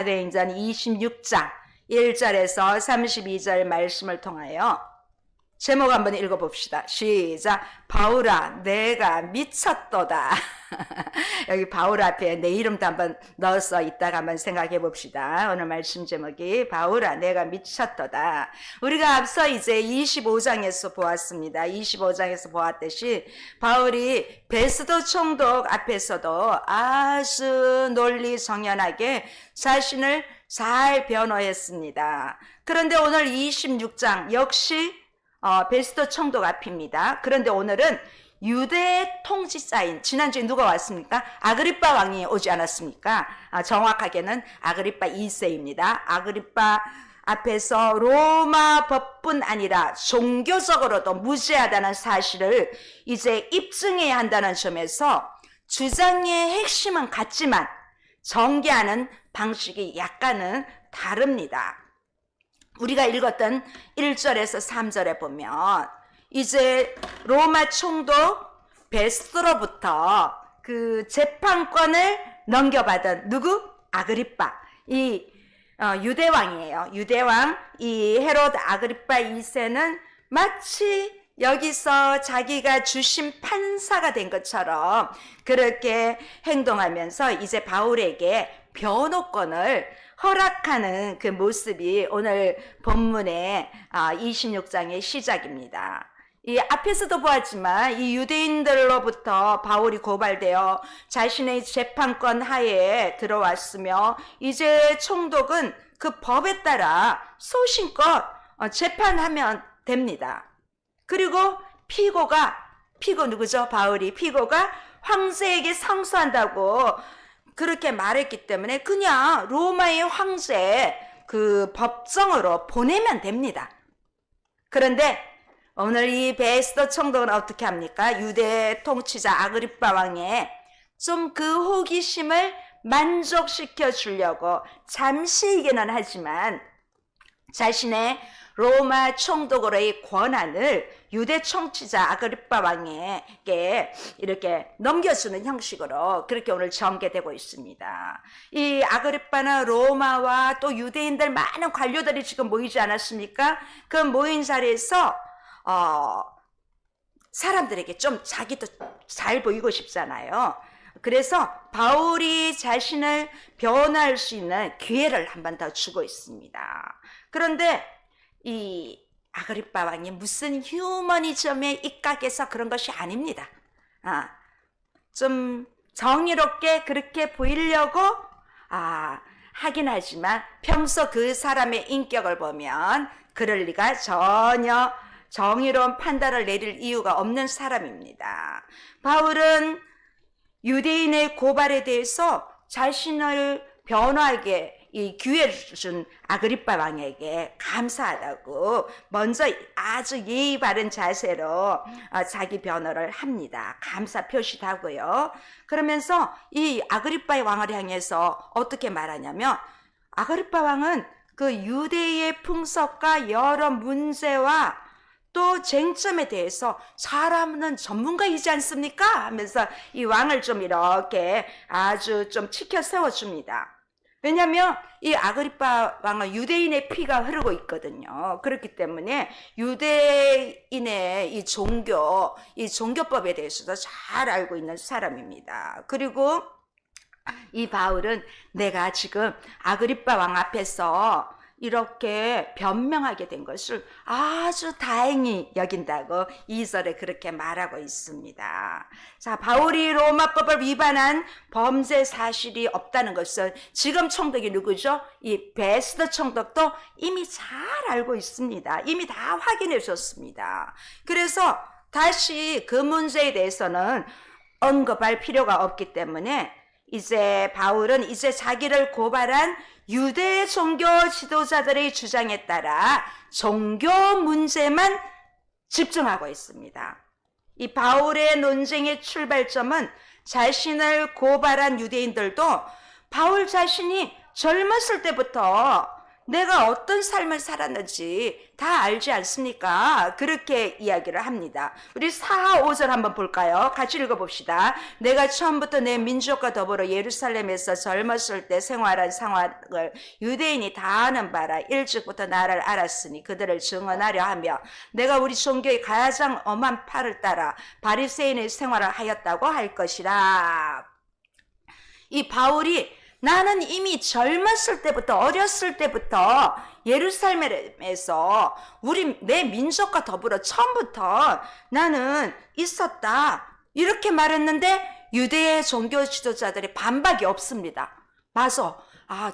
사도행전 26장 1절에서 32절 말씀을 통하여 제목 한번 읽어봅시다. 시작. 바울아 내가 미쳤도다. 여기 바울 앞에 내 이름도 한번 넣어서 이따가 한번 생각해 봅시다. 오늘 말씀 제목이 바울아 내가 미쳤도다. 우리가 앞서 이제 25장에서 보았습니다. 25장에서 보았듯이 바울이 베스도 총독 앞에서도 아주 논리정연하게 자신을 잘 변호했습니다. 그런데 오늘 26장 역시 베스도 총독 앞입니다. 그런데 오늘은 유대 통치자인, 지난주에 누가 왔습니까? 아그리빠 왕이 오지 않았습니까? 정확하게는 아그리빠 2세입니다. 아그리빠 앞에서 로마 법뿐 아니라 종교적으로도 무죄하다는 사실을 이제 입증해야 한다는 점에서 주장의 핵심은 같지만 전개하는 방식이 약간은 다릅니다. 우리가 읽었던 1절에서 3절에 보면 이제 로마 총독 베스도로부터 그 재판권을 넘겨받은 누구? 아그리빠. 이 유대왕이에요. 유대왕 이 헤롯 아그리빠 2세는 마치 여기서 자기가 주심 판사가 된 것처럼 그렇게 행동하면서 이제 바울에게 변호권을 허락하는 그 모습이 오늘 본문의 26장의 시작입니다. 이 앞에서도 보았지만 이 유대인들로부터 바울이 고발되어 자신의 재판권 하에 들어왔으며 이제 총독은 그 법에 따라 소신껏 재판하면 됩니다. 그리고 피고 누구죠? 바울이 피고가 황제에게 상소한다고 그렇게 말했기 때문에 그냥 로마의 황제 그 법정으로 보내면 됩니다. 그런데 오늘 이 베스도 총독은 어떻게 합니까? 유대 통치자 아그리빠 왕의 좀 그 호기심을 만족시켜 주려고 잠시이기는 하지만 자신의 로마 총독으로의 권한을 유대 통치자 아그리빠 왕에게 이렇게 넘겨주는 형식으로 그렇게 오늘 전개되고 있습니다. 이 아그리빠는 로마와 또 유대인들 많은 관료들이 지금 모이지 않았습니까? 그 모인 자리에서 사람들에게 좀 자기도 잘 보이고 싶잖아요. 그래서 바울이 자신을 변호할 수 있는 기회를 한 번 더 주고 있습니다. 그런데 이 아그리빠 왕이 무슨 휴머니즘에 입각해서 그런 것이 아닙니다. 좀 정의롭게 그렇게 보이려고 하긴 하지만 평소 그 사람의 인격을 보면 그럴 리가 전혀 정의로운 판단을 내릴 이유가 없는 사람입니다. 바울은 유대인의 고발에 대해서 자신을 변호하게 이 기회를 준 아그리빠 왕에게 감사하다고 먼저 아주 예의 바른 자세로 자기 변호를 합니다. 감사 표시도 하고요. 그러면서 이 아그리빠 왕을 향해서 어떻게 말하냐면 아그리빠 왕은 그 유대의 풍속과 여러 문제와 또 쟁점에 대해서 잘 아는 전문가이지 않습니까? 하면서 이 왕을 좀 이렇게 아주 좀 치켜 세워줍니다. 왜냐하면 이 아그리빠 왕은 유대인의 피가 흐르고 있거든요. 그렇기 때문에 유대인의 이 종교법에 대해서도 잘 알고 있는 사람입니다. 그리고 이 바울은 내가 지금 아그리빠 왕 앞에서 이렇게 변명하게 된 것을 아주 다행히 여긴다고 2절에 그렇게 말하고 있습니다. 자, 바울이 로마법을 위반한 범죄 사실이 없다는 것은 지금 총독이 누구죠? 이 베스도 총독도 이미 잘 알고 있습니다. 이미 다 확인해 줬습니다. 그래서 다시 그 문제에 대해서는 언급할 필요가 없기 때문에 이제 바울은 이제 자기를 고발한 유대 종교 지도자들의 주장에 따라 종교 문제만 집중하고 있습니다. 이 바울의 논쟁의 출발점은 자신을 고발한 유대인들도 바울 자신이 젊었을 때부터 내가 어떤 삶을 살았는지 다 알지 않습니까? 그렇게 이야기를 합니다. 우리 4, 5절 한번 볼까요? 같이 읽어봅시다. 내가 처음부터 내 민족과 더불어 예루살렘에서 젊었을 때 생활한 상황을 유대인이 다 아는 바라. 일찍부터 나를 알았으니 그들을 증언하려 하며 내가 우리 종교의 가장 엄한 팔을 따라 바리새인의 생활을 하였다고 할 것이라. 이 바울이 나는 이미 젊었을 때부터, 어렸을 때부터 예루살렘에서 내 민족과 더불어 처음부터 나는 있었다, 이렇게 말했는데 유대의 종교 지도자들이 반박이 없습니다. 맞아,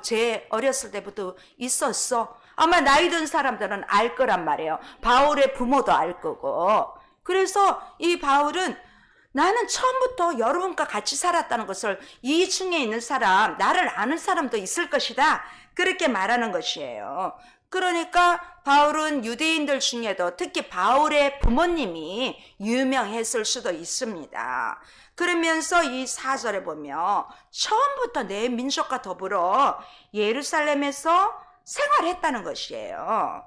쟤 어렸을 때부터 있었어. 아마 나이 든 사람들은 알 거란 말이에요. 바울의 부모도 알 거고. 그래서 이 바울은 나는 처음부터 여러분과 같이 살았다는 것을, 이 중에 있는 사람, 나를 아는 사람도 있을 것이다, 그렇게 말하는 것이에요. 그러니까 바울은 유대인들 중에도 특히 바울의 부모님이 유명했을 수도 있습니다. 그러면서 이 4절에 보면 처음부터 내 민족과 더불어 예루살렘에서 생활했다는 것이에요.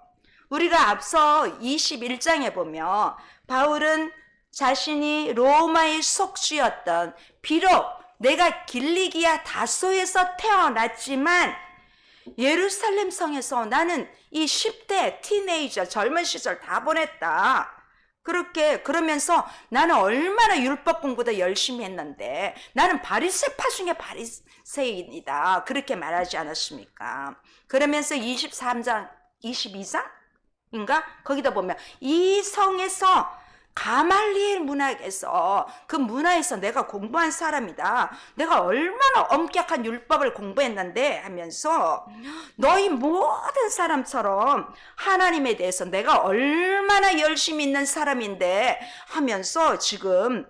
우리가 앞서 21장에 보면 바울은 자신이 로마의 속주였던, 비록 내가 길리기아 다소에서 태어났지만 예루살렘 성에서 나는 이 10대 티네이저 젊은 시절 다 보냈다, 그러면서 나는 얼마나 율법 공부도 열심히 했는데 나는 바리새파 중에 바리새인이다, 그렇게 말하지 않았습니까? 그러면서 23장 22장인가 거기다 보면 이 성에서 가말리엘 문학에서, 그 문화에서 내가 공부한 사람이다, 내가 얼마나 엄격한 율법을 공부했는데 하면서 너희 모든 사람처럼 하나님에 대해서 내가 얼마나 열심히 있는 사람인데 하면서 지금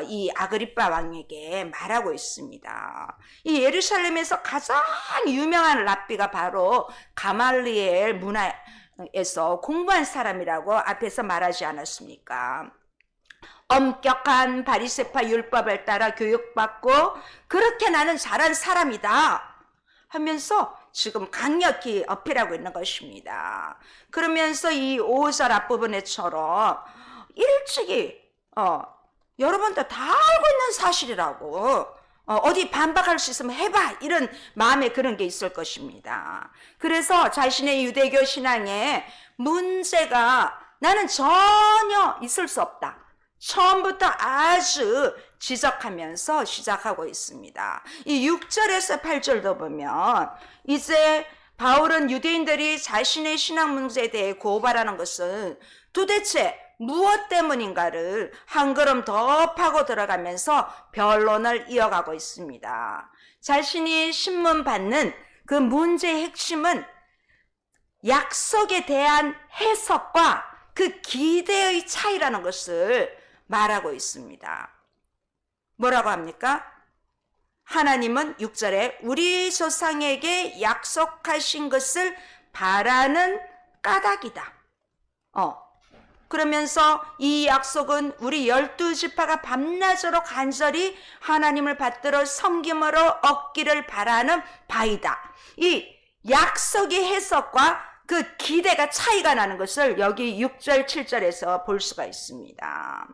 이 아그리빠 왕에게 말하고 있습니다. 이 예루살렘에서 가장 유명한 랍비가 바로 가말리엘 문화에서 공부한 사람이라고 앞에서 말하지 않았습니까? 엄격한 바리새파 율법을 따라 교육받고 그렇게 나는 잘한 사람이다 하면서 지금 강력히 어필하고 있는 것입니다. 그러면서 이 5절 앞부분에처럼 일찍이 여러분도 다 알고 있는 사실이라고, 어디 반박할 수 있으면 해봐, 이런 마음에 그런 게 있을 것입니다. 그래서 자신의 유대교 신앙에 문제가 나는 전혀 있을 수 없다, 처음부터 아주 지적하면서 시작하고 있습니다. 이 6절에서 8절도 보면 이제 바울은 유대인들이 자신의 신앙 문제에 대해 고발하는 것은 도대체 무엇 때문인가를 한 걸음 더 파고 들어가면서 변론을 이어가고 있습니다. 자신이 신문받는 그 문제의 핵심은 약속에 대한 해석과 그 기대의 차이라는 것을 말하고 있습니다. 뭐라고 합니까? 하나님은 6절에 우리 조상에게 약속하신 것을 바라는 까닭이다. 그러면서 이 약속은 우리 12지파가 밤낮으로 간절히 하나님을 받들어 섬김으로 얻기를 바라는 바이다. 이 약속의 해석과 그 기대가 차이가 나는 것을 여기 6절 7절에서 볼 수가 있습니다.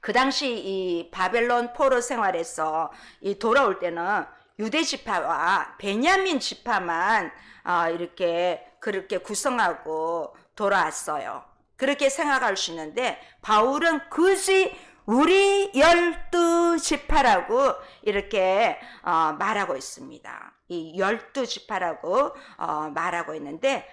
그 당시 이 바벨론 포로 생활에서 돌아올 때는 유대 지파와 베냐민 지파만 이렇게 그렇게 구성하고 돌아왔어요. 그렇게 생각할 수 있는데 바울은 굳이 우리 12지파라고 이렇게 말하고 있습니다. 이 12지파라고 말하고 있는데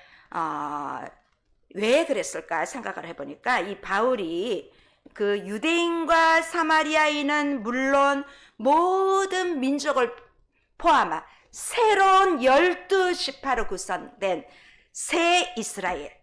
왜 그랬을까 생각을 해보니까 이 바울이 그 유대인과 사마리아인은 물론 모든 민족을 포함한 새로운 12지파로 구성된 새 이스라엘,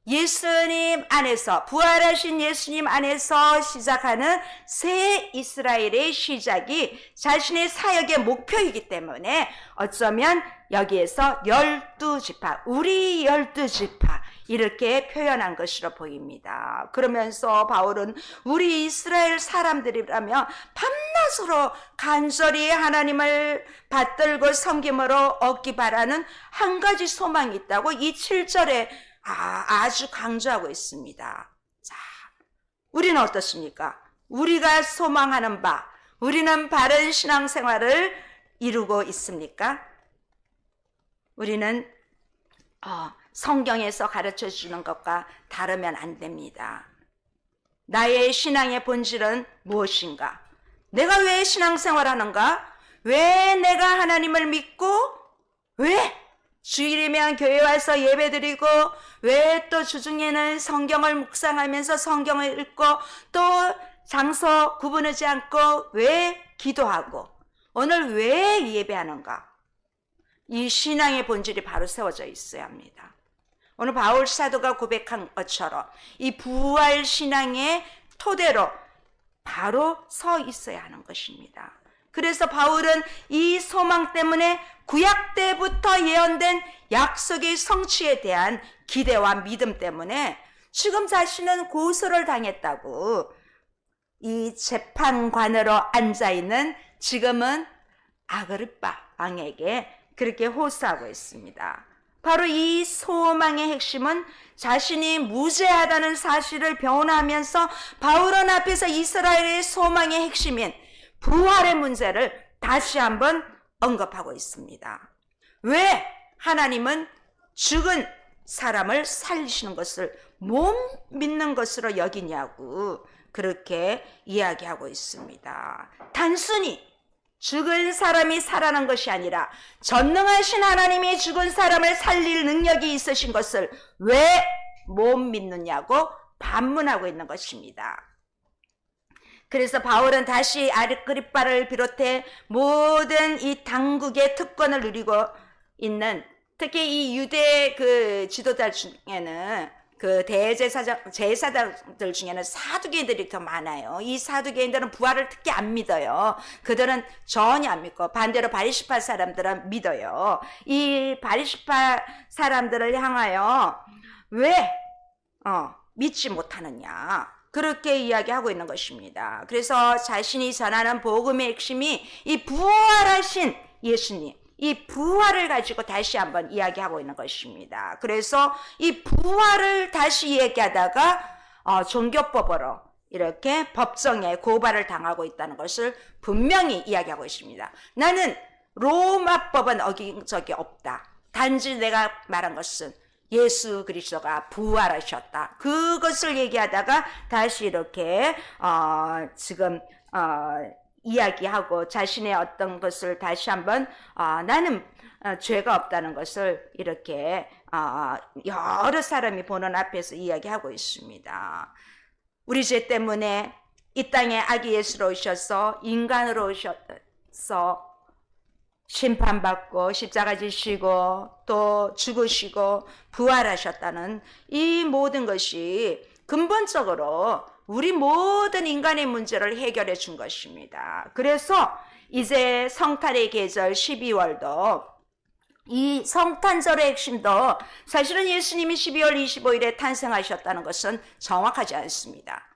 예수님 안에서, 부활하신 예수님 안에서 시작하는 새 이스라엘의 시작이 자신의 사역의 목표이기 때문에 어쩌면 여기에서 12지파, 우리 12지파 이렇게 표현한 것으로 보입니다. 그러면서 바울은 우리 이스라엘 사람들이라면 밤낮으로 간절히 하나님을 받들고 섬김으로 얻기 바라는 한 가지 소망이 있다고 이 7절에 아주 강조하고 있습니다. 자, 우리는 어떻습니까? 우리가 소망하는 바, 우리는 바른 신앙생활을 이루고 있습니까? 우리는 성경에서 가르쳐 주는 것과 다르면 안 됩니다. 나의 신앙의 본질은 무엇인가? 내가 왜 신앙생활하는가? 왜 내가 하나님을 믿고, 왜 주일이면 교회 와서 예배드리고, 왜 또 주중에는 성경을 묵상하면서 성경을 읽고, 또 장소 구분하지 않고 왜 기도하고, 오늘 왜 예배하는가? 이 신앙의 본질이 바로 세워져 있어야 합니다. 오늘 바울 사도가 고백한 것처럼 이 부활 신앙의 토대로 바로 서 있어야 하는 것입니다. 그래서 바울은 이 소망 때문에 구약 때부터 예언된 약속의 성취에 대한 기대와 믿음 때문에 지금 자신은 고소를 당했다고 이 재판관으로 앉아있는 지금은 아그리빠 왕에게 그렇게 호소하고 있습니다. 바로 이 소망의 핵심은 자신이 무죄하다는 사실을 변호하면서 바울은 앞에서 이스라엘의 소망의 핵심인 부활의 문제를 다시 한번 언급하고 있습니다. 왜 하나님은 죽은 사람을 살리시는 것을 못 믿는 것으로 여기냐고 그렇게 이야기하고 있습니다. 단순히 죽은 사람이 살아난 것이 아니라 전능하신 하나님이 죽은 사람을 살릴 능력이 있으신 것을 왜 못 믿느냐고 반문하고 있는 것입니다. 그래서 바울은 다시 아그리빠를 비롯해 모든 이 당국의 특권을 누리고 있는, 특히 이 유대 그 지도자 중에는 그 제사장들 중에는 사두개인들이 더 많아요. 이 사두개인들은 부활을 특히 안 믿어요. 그들은 전혀 안 믿고 반대로 바리새파 사람들은 믿어요. 이 바리새파 사람들을 향하여 왜 믿지 못하느냐 그렇게 이야기하고 있는 것입니다. 그래서 자신이 전하는 복음의 핵심이 이 부활하신 예수님, 이 부활을 가지고 다시 한번 이야기하고 있는 것입니다. 그래서 이 부활을 다시 얘기하다가 종교법으로 이렇게 법정에 고발을 당하고 있다는 것을 분명히 이야기하고 있습니다. 나는 로마법은 어긴 적이 없다. 단지 내가 말한 것은 예수 그리스도가 부활하셨다. 그것을 얘기하다가 다시 이렇게 지금 이야기하고 자신의 어떤 것을 다시 한번 나는 죄가 없다는 것을 이렇게 여러 사람이 보는 앞에서 이야기하고 있습니다. 우리 죄 때문에 이 땅에 아기 예수로 오셔서 인간으로 오셔서 심판받고 십자가 지시고 또 죽으시고 부활하셨다는 이 모든 것이 근본적으로 우리 모든 인간의 문제를 해결해 준 것입니다. 그래서 이제 성탄의 계절 12월도 이 성탄절의 핵심도 사실은 예수님이 12월 25일에 탄생하셨다는 것은 정확하지 않습니다.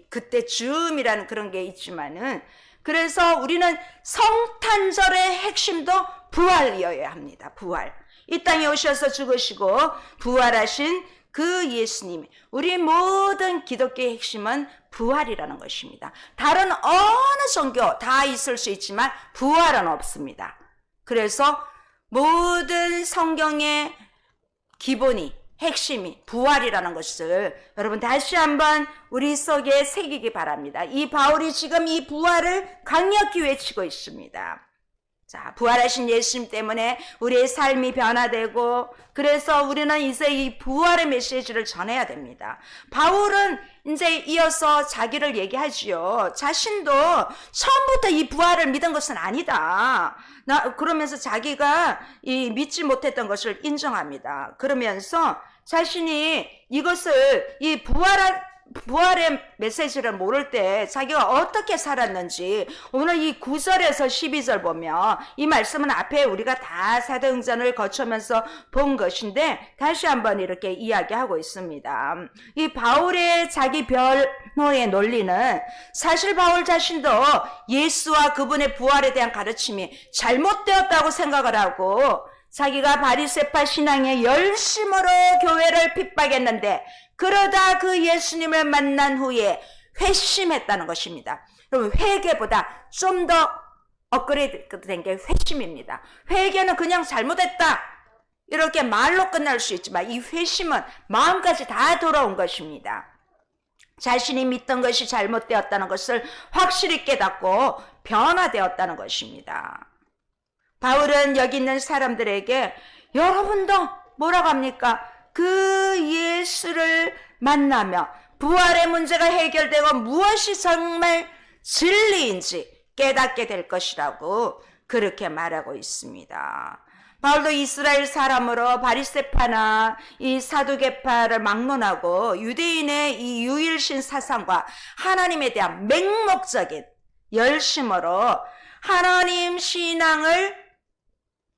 그때 즈음이라는 그런 게 있지만은, 그래서 우리는 성탄절의 핵심도 부활이어야 합니다. 부활. 이 땅에 오셔서 죽으시고 부활하신 그 예수님, 우리 모든 기독교의 핵심은 부활이라는 것입니다. 다른 어느 종교 다 있을 수 있지만 부활은 없습니다. 그래서 모든 성경의 기본이, 핵심이 부활이라는 것을 여러분 다시 한번 우리 속에 새기기 바랍니다. 이 바울이 지금 이 부활을 강력히 외치고 있습니다. 자, 부활하신 예수님 때문에 우리의 삶이 변화되고, 그래서 우리는 이제 이 부활의 메시지를 전해야 됩니다. 바울은 이제 이어서 자기를 얘기하지요. 자신도 처음부터 이 부활을 믿은 것은 아니다. 그러면서 자기가 이 믿지 못했던 것을 인정합니다. 그러면서 자신이 이것을 이 부활의 메시지를 모를 때 자기가 어떻게 살았는지 오늘 이 9절에서 12절 보면 이 말씀은 앞에 우리가 다 사도행전을 거쳐면서 본 것인데 다시 한번 이렇게 이야기하고 있습니다. 이 바울의 자기 변호의 논리는 사실 바울 자신도 예수와 그분의 부활에 대한 가르침이 잘못되었다고 생각을 하고 자기가 바리새파 신앙에 열심으로 교회를 핍박했는데 그러다 그 예수님을 만난 후에 회심했다는 것입니다. 그럼 회개보다 좀 더 업그레이드 된 게 회심입니다. 회개는 그냥 잘못했다 이렇게 말로 끝날 수 있지만 이 회심은 마음까지 다 돌아온 것입니다. 자신이 믿던 것이 잘못되었다는 것을 확실히 깨닫고 변화되었다는 것입니다. 바울은 여기 있는 사람들에게 여러분도 뭐라고 합니까? 그 예수를 만나며 부활의 문제가 해결되고 무엇이 정말 진리인지 깨닫게 될 것이라고 그렇게 말하고 있습니다. 바울도 이스라엘 사람으로 바리새파나 이 사두개파를 막론하고 유대인의 이 유일신 사상과 하나님에 대한 맹목적인 열심으로 하나님 신앙을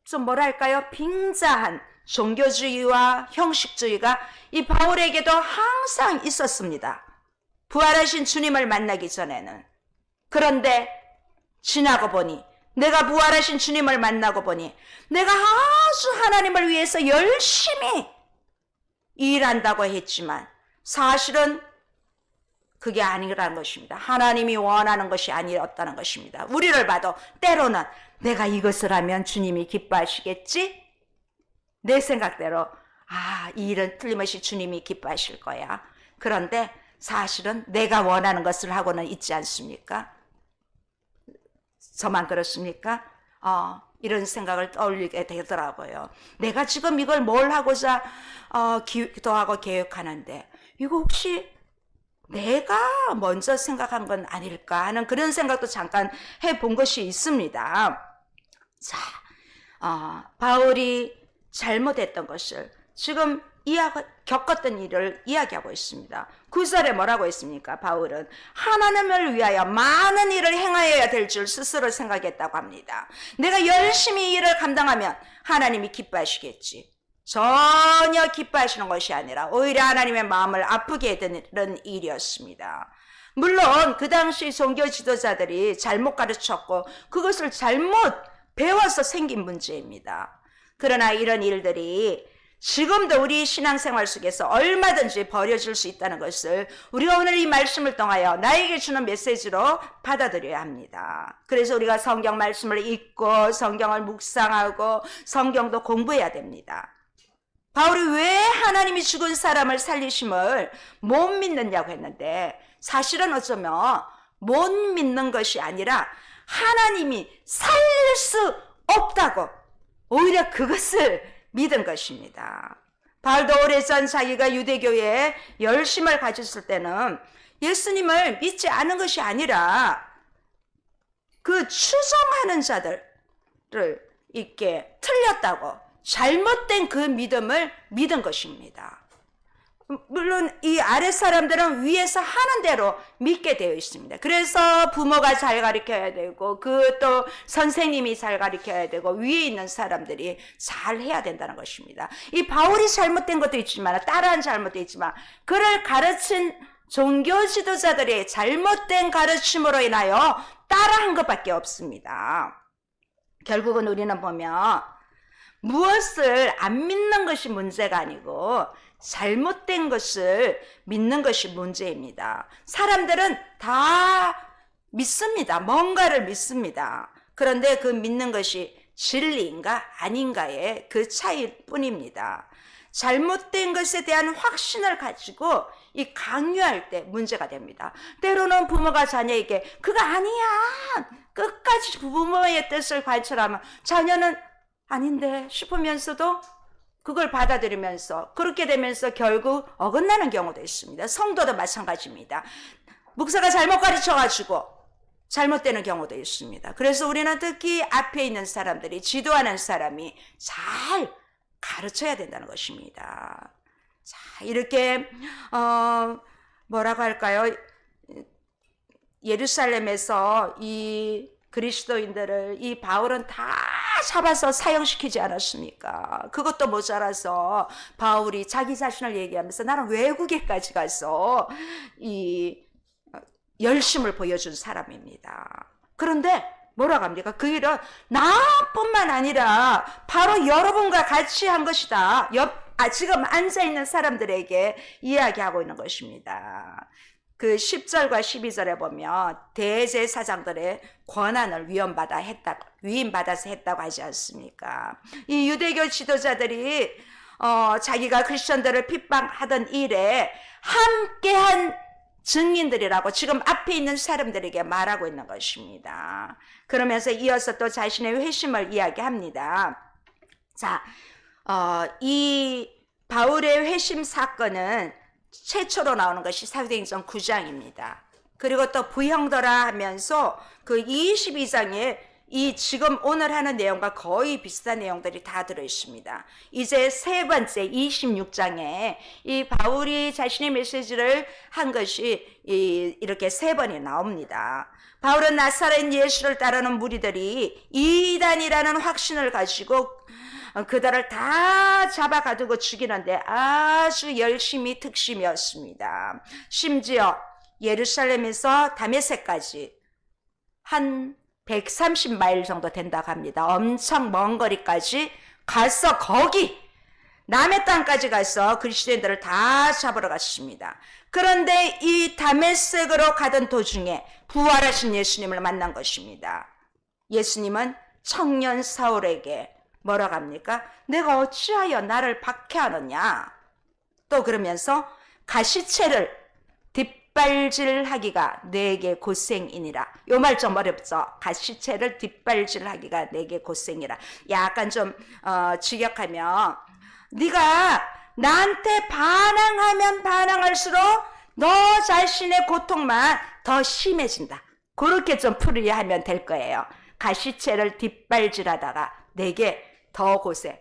좀 뭐랄까요? 빙자한 종교주의와 형식주의가 이 바울에게도 항상 있었습니다. 부활하신 주님을 만나기 전에는. 그런데 지나고 보니 내가 부활하신 주님을 만나고 보니 내가 아주 하나님을 위해서 열심히 일한다고 했지만 사실은 그게 아니라는 것입니다. 하나님이 원하는 것이 아니었다는 것입니다. 우리를 봐도 때로는 내가 이것을 하면 주님이 기뻐하시겠지? 내 생각대로 이 일은 틀림없이 주님이 기뻐하실 거야. 그런데 사실은 내가 원하는 것을 하고는 있지 않습니까? 저만 그렇습니까? 이런 생각을 떠올리게 되더라고요. 내가 지금 이걸 뭘 하고자 기도하고 계획하는데 이거 혹시 내가 먼저 생각한 건 아닐까 하는 그런 생각도 잠깐 해본 것이 있습니다. 자, 바울이 잘못했던 것을 지금 겪었던 일을 이야기하고 있습니다. 9절에 뭐라고 했습니까? 바울은 하나님을 위하여 많은 일을 행하여야 될 줄 스스로 생각했다고 합니다. 내가 열심히 일을 감당하면 하나님이 기뻐하시겠지. 전혀 기뻐하시는 것이 아니라 오히려 하나님의 마음을 아프게 되는 일이었습니다. 물론 그 당시 종교 지도자들이 잘못 가르쳤고 그것을 잘못 배워서 생긴 문제입니다. 그러나 이런 일들이 지금도 우리 신앙생활 속에서 얼마든지 벌어질 수 있다는 것을 우리가 오늘 이 말씀을 통하여 나에게 주는 메시지로 받아들여야 합니다. 그래서 우리가 성경 말씀을 읽고 성경을 묵상하고 성경도 공부해야 됩니다. 바울이 왜 하나님이 죽은 사람을 살리심을 못 믿느냐고 했는데 사실은 어쩌면 못 믿는 것이 아니라 하나님이 살릴 수 없다고 오히려 그것을 믿은 것입니다. 바울도 오래전 자기가 유대교에 열심을 가졌을 때는 예수님을 믿지 않은 것이 아니라 그 추종하는 자들을 이렇게 틀렸다고 잘못된 그 믿음을 믿은 것입니다. 물론 이 아래 사람들은 위에서 하는 대로 믿게 되어 있습니다. 그래서 부모가 잘 가르쳐야 되고 그 또 선생님이 잘 가르쳐야 되고 위에 있는 사람들이 잘 해야 된다는 것입니다. 이 바울이 잘못된 것도 있지만 따라한 잘못도 있지만 그를 가르친 종교 지도자들의 잘못된 가르침으로 인하여 따라한 것밖에 없습니다. 결국은 우리는 보면 무엇을 안 믿는 것이 문제가 아니고 잘못된 것을 믿는 것이 문제입니다. 사람들은 다 믿습니다. 뭔가를 믿습니다. 그런데 그 믿는 것이 진리인가 아닌가의 그 차이일 뿐입니다. 잘못된 것에 대한 확신을 가지고 이 강요할 때 문제가 됩니다. 때로는 부모가 자녀에게 그거 아니야 끝까지 부모의 뜻을 관철하면 자녀는 아닌데 싶으면서도 그걸 받아들이면서 그렇게 되면서 결국 어긋나는 경우도 있습니다. 성도도 마찬가지입니다. 목사가 잘못 가르쳐가지고 잘못되는 경우도 있습니다. 그래서 우리는 특히 앞에 있는 사람들이 지도하는 사람이 잘 가르쳐야 된다는 것입니다. 자, 이렇게 뭐라고 할까요? 예루살렘에서 이 그리스도인들을 이 바울은 다 잡아서 사형시키지 않았습니까? 그것도 모자라서 바울이 자기 자신을 얘기하면서 나는 외국에까지 가서 이 열심을 보여준 사람입니다. 그런데 뭐라고 합니까? 그 일은 나뿐만 아니라 바로 여러분과 같이 한 것이다. 지금 앉아있는 사람들에게 이야기하고 있는 것입니다. 그 10절과 12절에 보면 대제사장들의 권한을 위임받아서 했다고 하지 않습니까? 이 유대교 지도자들이 자기가 크리스천들을 핍박하던 일에 함께한 증인들이라고 지금 앞에 있는 사람들에게 말하고 있는 것입니다. 그러면서 이어서 또 자신의 회심을 이야기합니다. 자, 이 바울의 회심 사건은 최초로 나오는 것이 사도행전 9장입니다. 그리고 또 부형더라 하면서 그 22장에 이 지금 오늘 하는 내용과 거의 비슷한 내용들이 다 들어있습니다. 이제 세 번째 26장에 이 바울이 자신의 메시지를 한 것이 이렇게 세 번이 나옵니다. 바울은 나사렛 예수를 따르는 무리들이 이단이라는 확신을 가지고 그들을 다 잡아가두고 죽이는데 아주 열심히 특심이었습니다. 심지어 예루살렘에서 다메섹까지 한 130마일 정도 된다고 합니다. 엄청 먼 거리까지 가서 거기 남의 땅까지 가서 그리스도인들을 다 잡으러 갔습니다. 그런데 이 다메섹으로 가던 도중에 부활하신 예수님을 만난 것입니다. 예수님은 청년 사울에게 뭐라고 합니까? 내가 어찌하여 나를 박해하느냐? 또 그러면서 가시체를 뒷발질하기가 내게 고생이니라. 요 말 좀 어렵죠? 가시체를 뒷발질하기가 내게 고생이라. 약간 좀 직역하면 네가 나한테 반항하면 반항할수록 너 자신의 고통만 더 심해진다. 그렇게 좀 풀이하면 될 거예요. 가시체를 뒷발질하다가 내게 더 고생.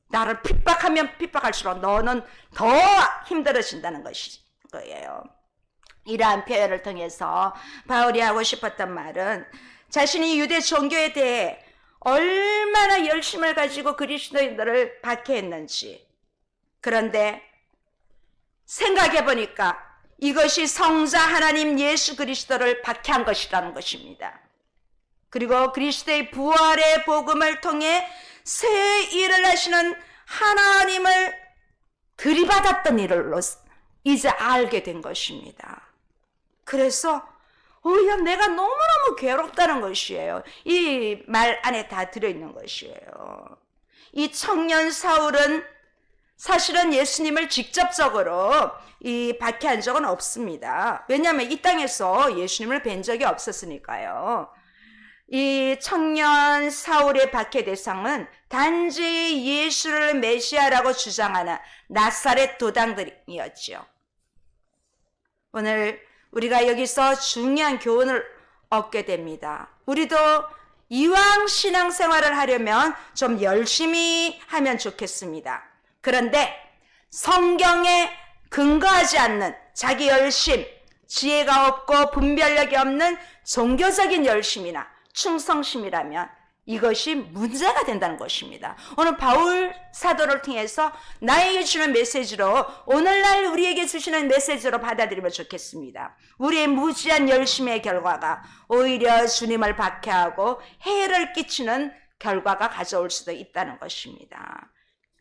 나를 핍박하면 핍박할수록 너는 더 힘들어진다는 거예요. 이러한 표현을 통해서 바울이 하고 싶었던 말은 자신이 유대 종교에 대해 얼마나 열심을 가지고 그리스도인들을 박해했는지, 그런데 생각해 보니까 이것이 성자 하나님 예수 그리스도를 박해한 것이라는 것입니다. 그리고 그리스도의 부활의 복음을 통해 새 일을 하시는 하나님을 들이받았던 일로 이제 알게 된 것입니다. 그래서 오히려 내가 너무너무 괴롭다는 것이에요. 이 말 안에 다 들어있는 것이에요. 이 청년 사울은 사실은 예수님을 직접적으로 박해한 적은 없습니다. 왜냐하면 이 땅에서 예수님을 뵌 적이 없었으니까요. 이 청년 사울의 박해 대상은 단지 예수를 메시아라고 주장하는 나사렛 도당들이었죠. 오늘 우리가 여기서 중요한 교훈을 얻게 됩니다. 우리도 이왕 신앙생활을 하려면 좀 열심히 하면 좋겠습니다. 그런데 성경에 근거하지 않는 자기 열심, 지혜가 없고 분별력이 없는 종교적인 열심이나 충성심이라면 이것이 문제가 된다는 것입니다. 오늘 바울 사도를 통해서 나에게 주는 메시지로, 오늘날 우리에게 주시는 메시지로 받아들이면 좋겠습니다. 우리의 무지한 열심의 결과가 오히려 주님을 박해하고 해를 끼치는 결과가 가져올 수도 있다는 것입니다.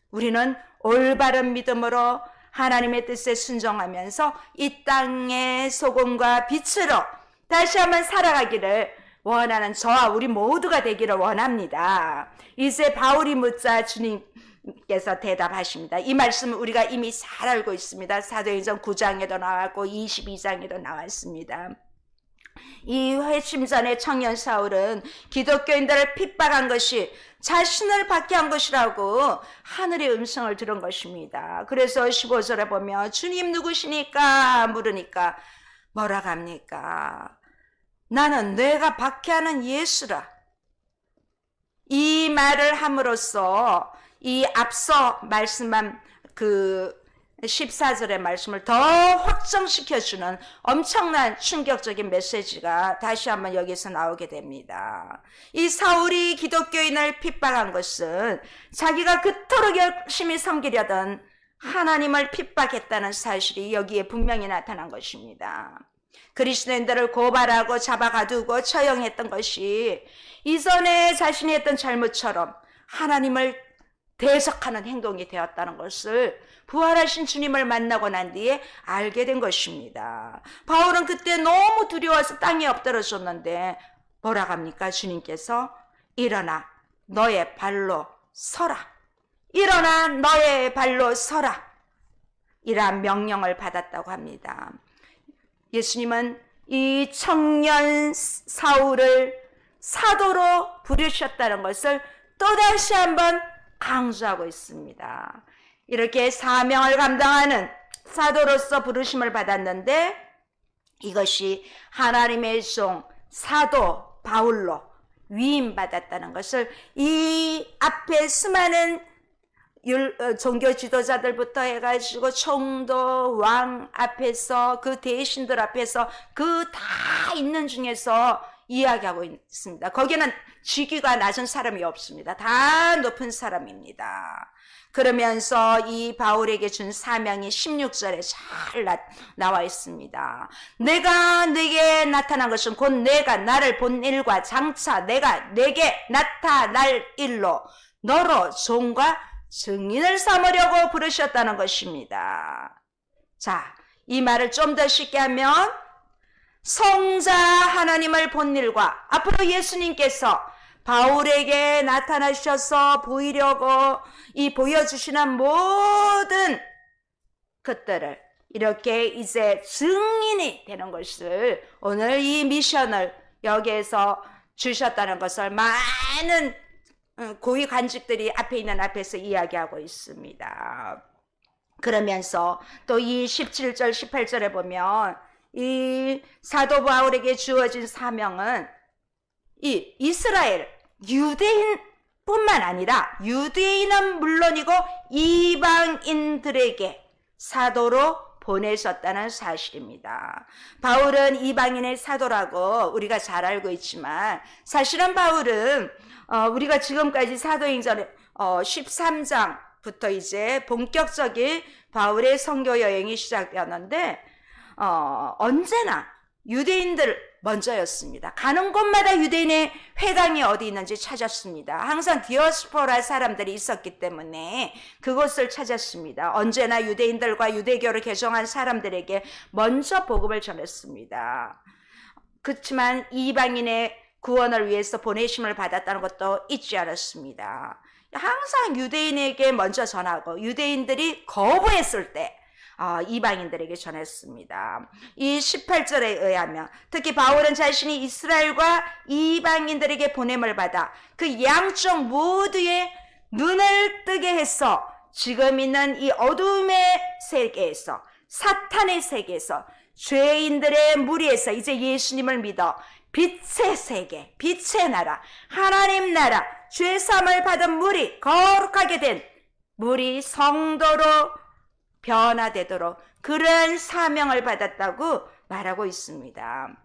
우리는 올바른 믿음으로 하나님의 뜻에 순종하면서 이 땅의 소금과 빛으로 다시 한번 살아가기를 원하는 저와 우리 모두가 되기를 원합니다. 이제 바울이 묻자 주님께서 대답하십니다. 이 말씀은 우리가 이미 잘 알고 있습니다. 사도행전 9장에도 나왔고 22장에도 나왔습니다. 이 회심 전에 청년 사울은 기독교인들을 핍박한 것이 자신을 박해한 것이라고 하늘의 음성을 들은 것입니다. 그래서 15절에 보면 주님 누구시니까 물으니까 뭐라고 합니까? 나는 내가 박해하는 예수라. 이 말을 함으로써 이 앞서 말씀한 그 14절의 말씀을 더 확정시켜주는 엄청난 충격적인 메시지가 다시 한번 여기서 나오게 됩니다. 이 사울이 기독교인을 핍박한 것은 자기가 그토록 열심히 섬기려던 하나님을 핍박했다는 사실이 여기에 분명히 나타난 것입니다. 그리스도인들을 고발하고 잡아가두고 처형했던 것이 이전에 자신이 했던 잘못처럼 하나님을 대적하는 행동이 되었다는 것을 부활하신 주님을 만나고 난 뒤에 알게 된 것입니다. 바울은 그때 너무 두려워서 땅에 엎드러졌는데 뭐라고 합니까? 주님께서 일어나 너의 발로 서라. 일어나 너의 발로 서라. 이러한 명령을 받았다고 합니다. 예수님은 이 청년 사울을 사도로 부르셨다는 것을 또다시 한번 강조하고 있습니다. 이렇게 사명을 감당하는 사도로서 부르심을 받았는데 이것이 하나님의 종 사도 바울로 위임받았다는 것을 이 앞에 수많은 종교 지도자들부터 해가지고 총도 왕 앞에서 그 대신들 앞에서 그 다 있는 중에서 이야기하고 있습니다. 거기는 직위가 낮은 사람이 없습니다. 다 높은 사람입니다. 그러면서 이 바울에게 준 사명이 16절에 잘 나와 있습니다. 내가 내게 나타난 것은 곧 내가 나를 본 일과 장차 내가 내게 나타날 일로 너로 종과 증인을 삼으려고 부르셨다는 것입니다. 자, 이 말을 좀 더 쉽게 하면 성자 하나님을 본 일과 앞으로 예수님께서 바울에게 나타나셔서 보이려고 보여주시는 모든 것들을 이렇게 이제 증인이 되는 것을 오늘 이 미션을 여기에서 주셨다는 것을 많은 고위 관직들이 앞에 있는 앞에서 이야기하고 있습니다. 그러면서 또 이 17절 18절에 보면 이 사도 바울에게 주어진 사명은 이 이스라엘 유대인뿐만 아니라 유대인은 물론이고 이방인들에게 사도로 보내셨다는 사실입니다. 바울은 이방인의 사도라고 우리가 잘 알고 있지만 사실은 바울은 우리가 지금까지 사도행전 13장부터 이제 본격적인 바울의 선교 여행이 시작되었는데 언제나 유대인들 먼저였습니다. 가는 곳마다 유대인의 회당이 어디 있는지 찾았습니다. 항상 디아스포라 사람들이 있었기 때문에 그곳을 찾았습니다. 언제나 유대인들과 유대교를 개종한 사람들에게 먼저 복음을 전했습니다. 그렇지만 이방인의 구원을 위해서 보내심을 받았다는 것도 잊지 않았습니다. 항상 유대인에게 먼저 전하고 유대인들이 거부했을 때 이방인들에게 전했습니다. 이 18절에 의하면 특히 바울은 자신이 이스라엘과 이방인들에게 보냄을 받아 그 양쪽 모두의 눈을 뜨게 해서 지금 있는 이 어둠의 세계에서 사탄의 세계에서 죄인들의 무리에서 이제 예수님을 믿어 빛의 세계, 빛의 나라, 하나님 나라, 죄사함을 받은 무리, 거룩하게 된 무리 성도로 변화되도록 그런 사명을 받았다고 말하고 있습니다.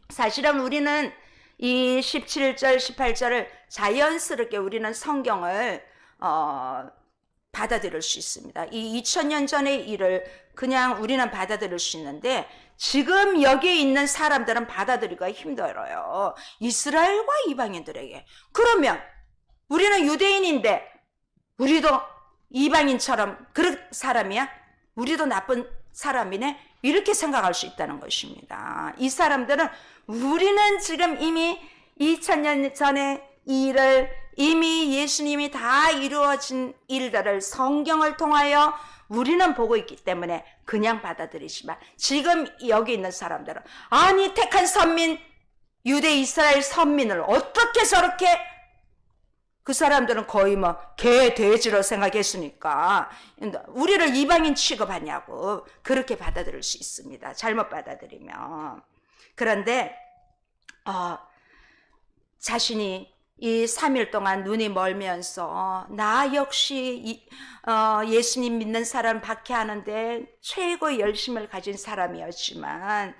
사실은 우리는 이 17절, 18절을 자연스럽게 우리는 성경을 받아들일 수 있습니다. 이 2000년 전의 일을 그냥 우리는 받아들일 수 있는데 지금 여기에 있는 사람들은 받아들이기가 힘들어요. 이스라엘과 이방인들에게. 그러면 우리는 유대인인데 우리도 이방인처럼 그런 사람이야? 우리도 나쁜 사람이네? 이렇게 생각할 수 있다는 것입니다. 이 사람들은 우리는 지금 이미 2000년 전에 이 일을 이미 예수님이 다 이루어진 일들을 성경을 통하여 우리는 보고 있기 때문에 그냥 받아들이지만 지금 여기 있는 사람들은 아니 택한 선민 유대 이스라엘 선민을 어떻게 저렇게 그 사람들은 거의 뭐 개 돼지로 생각했으니까 우리를 이방인 취급하냐고 그렇게 받아들일 수 있습니다. 잘못 받아들이면. 그런데 자신이 이 3일 동안 눈이 멀면서 나 역시 예수님 믿는 사람 박해하는데 최고의 열심을 가진 사람이었지만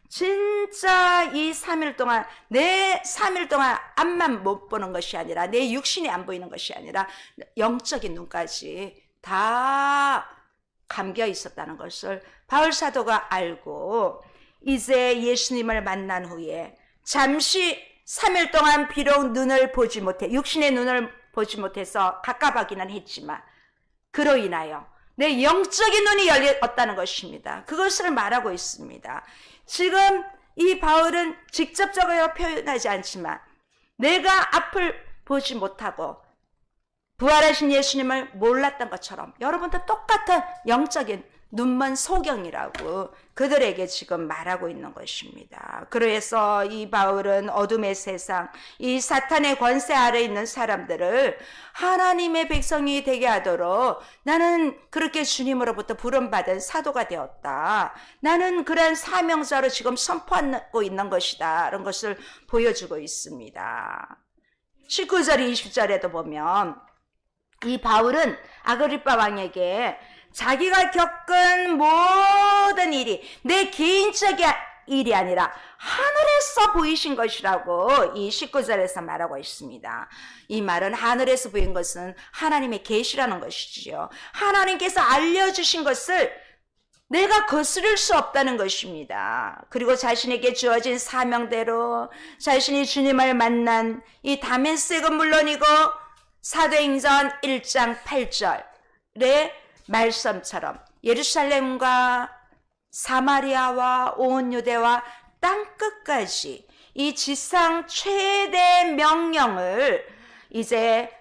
진짜 이 3일 동안 내 3일 동안 앞만 못 보는 것이 아니라 내 육신이 안 보이는 것이 아니라 영적인 눈까지 다 감겨 있었다는 것을 바울 사도가 알고 이제 예수님을 만난 후에 잠시 3일 동안 비록 눈을 보지 못해 육신의 눈을 보지 못해서 갑갑하기는 했지만 그로 인하여 내 영적인 눈이 열렸다는 것입니다. 그것을 말하고 있습니다. 지금 이 바울은 직접적으로 표현하지 않지만 내가 앞을 보지 못하고 부활하신 예수님을 몰랐던 것처럼 여러분도 똑같은 영적인 눈먼 소경이라고 그들에게 지금 말하고 있는 것입니다. 그래서 이 바울은 어둠의 세상, 이 사탄의 권세 아래 있는 사람들을 하나님의 백성이 되게 하도록 나는 그렇게 주님으로부터 부름받은 사도가 되었다. 나는 그런 사명자로 지금 선포하고 있는 것이다. 이런 것을 보여주고 있습니다. 19절, 20절에도 보면 이 바울은 아그리빠 왕에게 자기가 겪은 모든 일이 내 개인적인 일이 아니라 하늘에서 보이신 것이라고 이 19절에서 말하고 있습니다. 이 말은 하늘에서 보인 것은 하나님의 계시라는 것이지요. 하나님께서 알려주신 것을 내가 거스를 수 없다는 것입니다. 그리고 자신에게 주어진 사명대로 자신이 주님을 만난 이 다메섹은 물론이고 사도행전 1장 8절의 말씀처럼 예루살렘과 사마리아와 온 유대와 땅끝까지 이 지상 최대 명령을 이제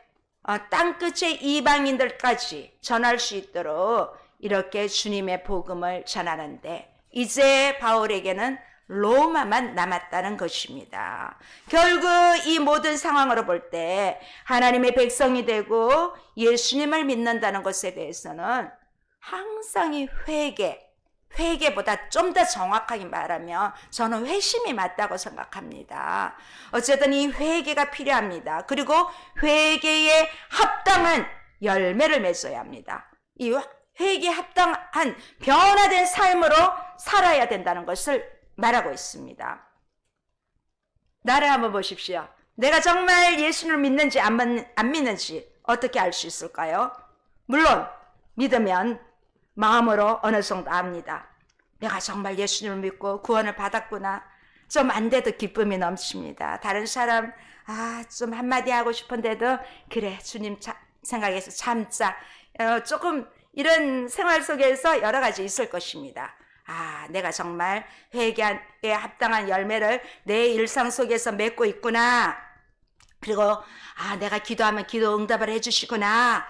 땅끝의 이방인들까지 전할 수 있도록 이렇게 주님의 복음을 전하는데 이제 바울에게는 로마만 남았다는 것입니다. 결국 이 모든 상황으로 볼 때 하나님의 백성이 되고 예수님을 믿는다는 것에 대해서는 항상 이 회개보다 좀 더 정확하게 말하면 저는 회심이 맞다고 생각합니다. 어쨌든 이 회개가 필요합니다. 그리고 회개에 합당한 열매를 맺어야 합니다. 이 회개에 합당한 변화된 삶으로 살아야 된다는 것을 말하고 있습니다. 나를 한번 보십시오. 내가 정말 예수를 믿는지 안 믿는지 어떻게 알 수 있을까요? 물론 믿으면 마음으로 어느 정도 압니다. 내가 정말 예수님을 믿고 구원을 받았구나. 좀 안 돼도 기쁨이 넘칩니다. 다른 사람 좀 한마디 하고 싶은데도 그래 주님 생각해서 참자. 조금 이런 생활 속에서 여러 가지 있을 것입니다. 내가 정말 회개에 합당한 열매를 내 일상 속에서 맺고 있구나. 그리고 내가 기도하면 기도 응답을 해주시구나.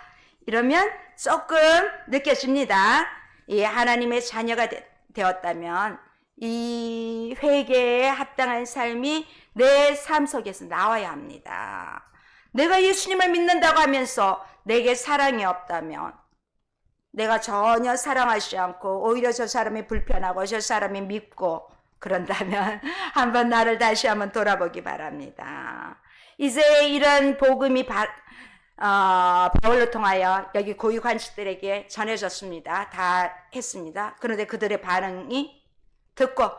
이러면 조금 느껴집니다. 이 하나님의 자녀가 되었다면 이 회개에 합당한 삶이 내 삶 속에서 나와야 합니다. 내가 예수님을 믿는다고 하면서 내게 사랑이 없다면 내가 전혀 사랑하지 않고 오히려 저 사람이 불편하고 저 사람이 밉고 그런다면 한번 나를 다시 한번 돌아보기 바랍니다. 이제 이런 복음이 바울로 통하여 여기 고위 관식들에게 전해졌습니다. 다 했습니다. 그런데 그들의 반응이 듣고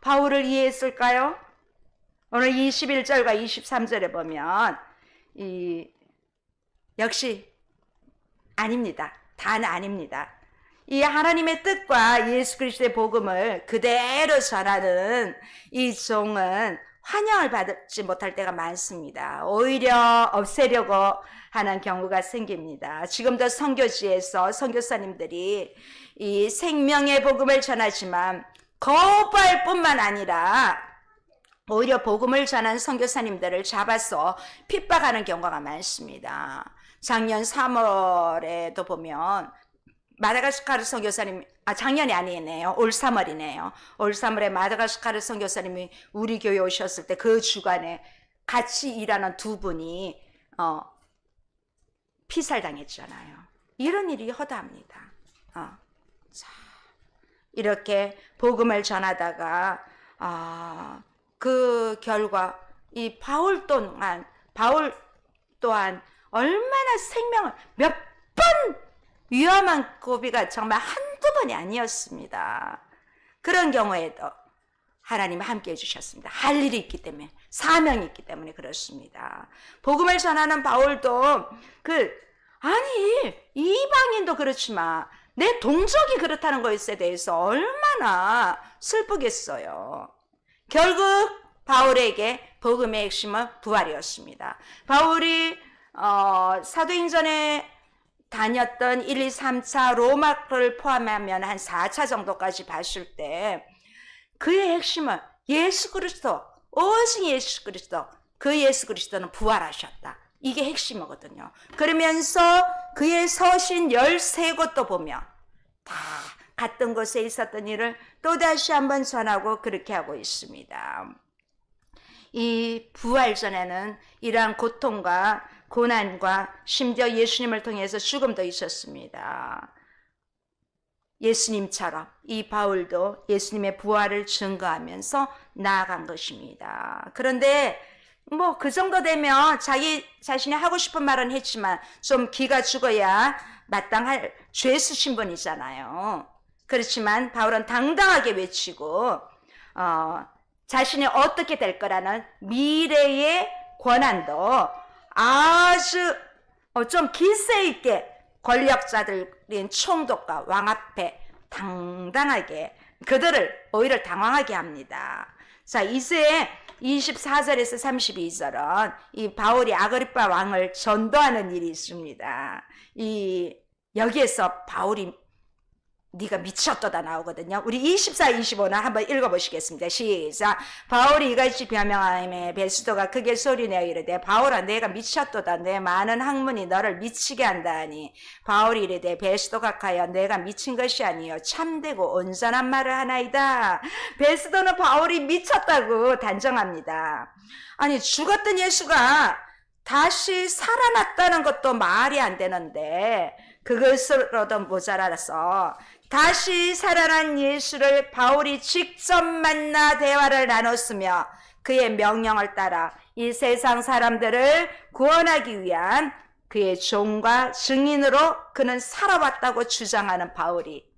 바울을 이해했을까요? 오늘 21절과 23절에 보면 역시 아닙니다. 다는 아닙니다. 이 하나님의 뜻과 예수 그리스도의 복음을 그대로 전하는 이 종은 환영을 받지 못할 때가 많습니다. 오히려 없애려고 하는 경우가 생깁니다. 지금도 선교지에서 선교사님들이 이 생명의 복음을 전하지만 거부할 뿐만 아니라 오히려 복음을 전한 선교사님들을 잡아서 핍박하는 경우가 많습니다. 작년 3월에도 보면 마다가스카르 선교사님, 작년이 아니네요. 올 3월이네요. 올 3월에 마다가스카르 선교사님이 우리 교회 오셨을 때 그 주간에 같이 일하는 두 분이 피살당했잖아요. 이런 일이 허다합니다. 자, 이렇게 복음을 전하다가 그 결과 이 바울 또한 바울 또한 얼마나 생명을 몇 번 위험한 고비가 정말 한두 번이 아니었습니다. 그런 경우에도 하나님 함께 해주셨습니다. 할 일이 있기 때문에, 사명이 있기 때문에 그렇습니다. 복음을 전하는 바울도 아니 이방인도 그렇지만 내 동족이 그렇다는 것에 대해서 얼마나 슬프겠어요. 결국 바울에게 복음의 핵심은 부활이었습니다. 바울이 사도행전에 다녔던 1, 2, 3차 로마를 포함하면 한 4차 정도까지 봤을 때 그의 핵심은 예수 그리스도, 오직 예수 그리스도, 그 예수 그리스도는 부활하셨다. 이게 핵심이거든요. 그러면서 그의 서신 13곳도 보면 다 같은 곳에 있었던 일을 또다시 한번 전하고 그렇게 하고 있습니다. 이 부활 전에는 이러한 고통과 고난과 심지어 예수님을 통해서 죽음도 있었습니다. 예수님처럼 이 바울도 예수님의 부활을 증거하면서 나아간 것입니다. 그런데 뭐 그 정도 되면 자기 자신이 하고 싶은 말은 했지만 좀 기가 죽어야 마땅할 죄수 신분이잖아요. 그렇지만 바울은 당당하게 외치고 자신이 어떻게 될 거라는 미래의 권한도 아주 좀 기세 있게 권력자들인 총독과 왕 앞에 당당하게 그들을 오히려 당황하게 합니다. 자, 이제 24절에서 32절은 이 바울이 아그리빠 왕을 전도하는 일이 있습니다. 여기에서 바울이 네가 미쳤도다 나오거든요. 우리 24, 25는 한번 읽어보시겠습니다. 시작. 바울이 이같이 변명하며 베스도가 크게 소리내어 이르되 바울아 내가 미쳤도다. 내 많은 학문이 너를 미치게 한다하니 바울이 이르되 베스도가 가여 내가 미친 것이 아니요 참되고 온전한 말을 하나이다. 베스도는 바울이 미쳤다고 단정합니다. 아니 죽었던 예수가 다시 살아났다는 것도 말이 안 되는데 그것으로도 모자라서 다시 살아난 예수를 바울이 직접 만나 대화를 나눴으며 그의 명령을 따라 이 세상 사람들을 구원하기 위한 그의 종과 증인으로 그는 살아왔다고 주장하는 바울이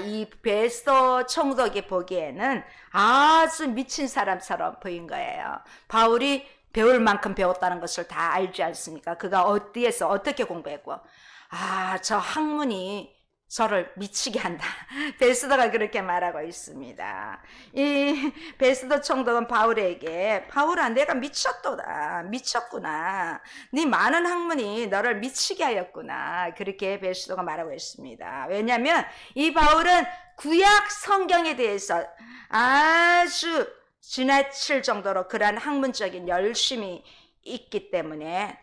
이 베스도 총독이 보기에는 아주 미친 사람처럼 보인 거예요. 바울이 배울 만큼 배웠다는 것을 다 알지 않습니까? 그가 어디에서 어떻게 공부했고 저 학문이 저를 미치게 한다. 베스도가 그렇게 말하고 있습니다. 이 베스도 총독은 바울에게 바울아 내가 미쳤도다. 미쳤구나. 네 많은 학문이 너를 미치게 하였구나. 그렇게 베스도가 말하고 있습니다. 왜냐하면 이 바울은 구약 성경에 대해서 아주 지나칠 정도로 그러한 학문적인 열심이 있기 때문에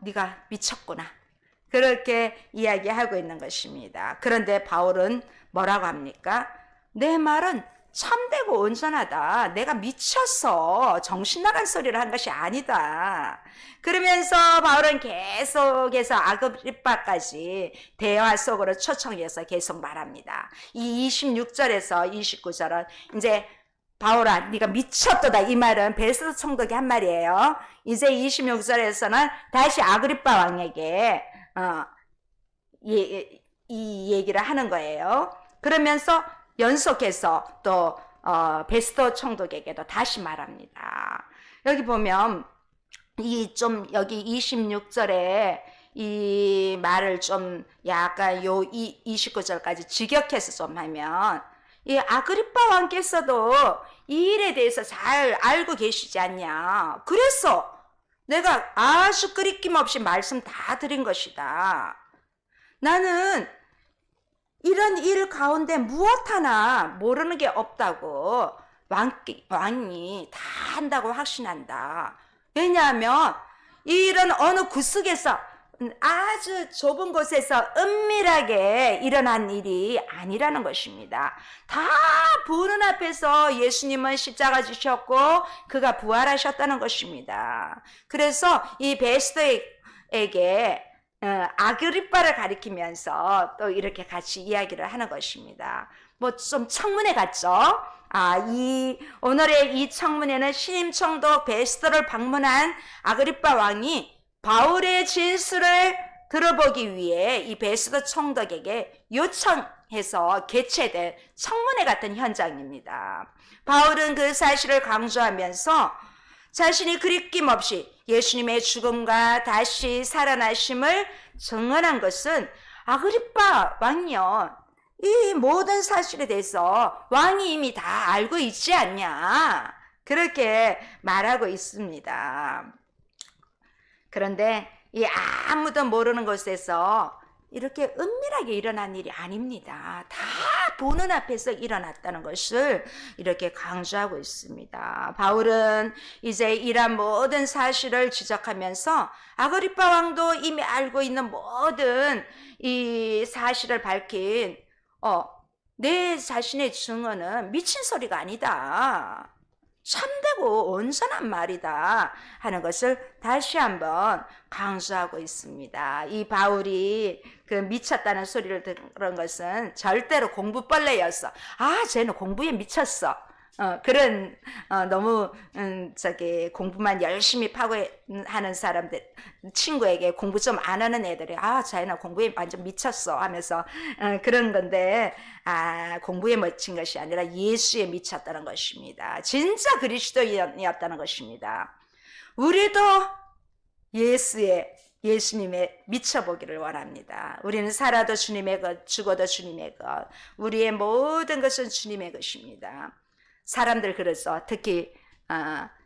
네가 미쳤구나. 그렇게 이야기하고 있는 것입니다. 그런데 바울은 뭐라고 합니까? 내 말은 참되고 온전하다. 내가 미쳤어. 정신 나간 소리를 한 것이 아니다. 그러면서 바울은 계속해서 아그리빠까지 대화 속으로 초청해서 계속 말합니다. 이 26절에서 29절은 이제 바울아 네가 미쳤도다 이 말은 베스도 총독이 한 말이에요. 이제 26절에서는 다시 아그리빠 왕에게 이 얘기를 하는 거예요. 그러면서 연속해서 또 베스도 총독에게도 다시 말합니다. 여기 보면 여기 26절에 이 말을 좀 약간 29절까지 직역해서 좀 하면 이 아그리빠 왕께서도 이 일에 대해서 잘 알고 계시지 않냐. 그래서 내가 아주 끄리낌 없이 말씀 다 드린 것이다. 나는 이런 일 가운데 무엇 하나 모르는 게 없다고 왕이 다 한다고 확신한다. 왜냐하면 이 일은 어느 구석에서 아주 좁은 곳에서 은밀하게 일어난 일이 아니라는 것입니다. 다 보는 앞에서 예수님은 십자가 지셨고 그가 부활하셨다는 것입니다. 그래서 이 베스도에게 아그리빠를 가리키면서 또 이렇게 같이 이야기를 하는 것입니다. 뭐 좀 청문회 같죠? 이 오늘의 이 청문회는 신임 총독 베스터를 방문한 아그리파 왕이 바울의 진술을 들어보기 위해 이 베스터 총독에게 요청해서 개최된 청문회 같은 현장입니다. 바울은 그 사실을 강조하면서 자신이 그리낌없이 예수님의 죽음과 다시 살아나심을 증언한 것은 아그리파 왕이요, 이 모든 사실에 대해서 왕이 이미 다 알고 있지 않냐, 그렇게 말하고 있습니다. 그런데 이 아무도 모르는 곳에서 이렇게 은밀하게 일어난 일이 아닙니다. 다 보는 앞에서 일어났다는 것을 이렇게 강조하고 있습니다. 바울은 이제 이러한 모든 사실을 지적하면서 아그리파 왕도 이미 알고 있는 모든 이 사실을 밝힌 내 자신의 증언은 미친 소리가 아니다, 참되고 온전한 말이다 하는 것을 다시 한번 강조하고 있습니다. 이 바울이 그 미쳤다는 소리를 들은 것은 절대로 공부벌레였어. 쟤는 공부에 미쳤어. 그런 너무 공부만 열심히 하는 사람들, 친구에게 공부 좀 안 하는 애들이 쟤는 공부에 완전 미쳤어 하면서 그런 건데, 공부에 미친 것이 아니라 예수에 미쳤다는 것입니다. 진짜 그리스도인이었다는 것입니다. 우리도 예수님에 미쳐보기를 원합니다. 우리는 살아도 주님의 것, 죽어도 주님의 것, 우리의 모든 것은 주님의 것입니다. 사람들 그러죠. 특히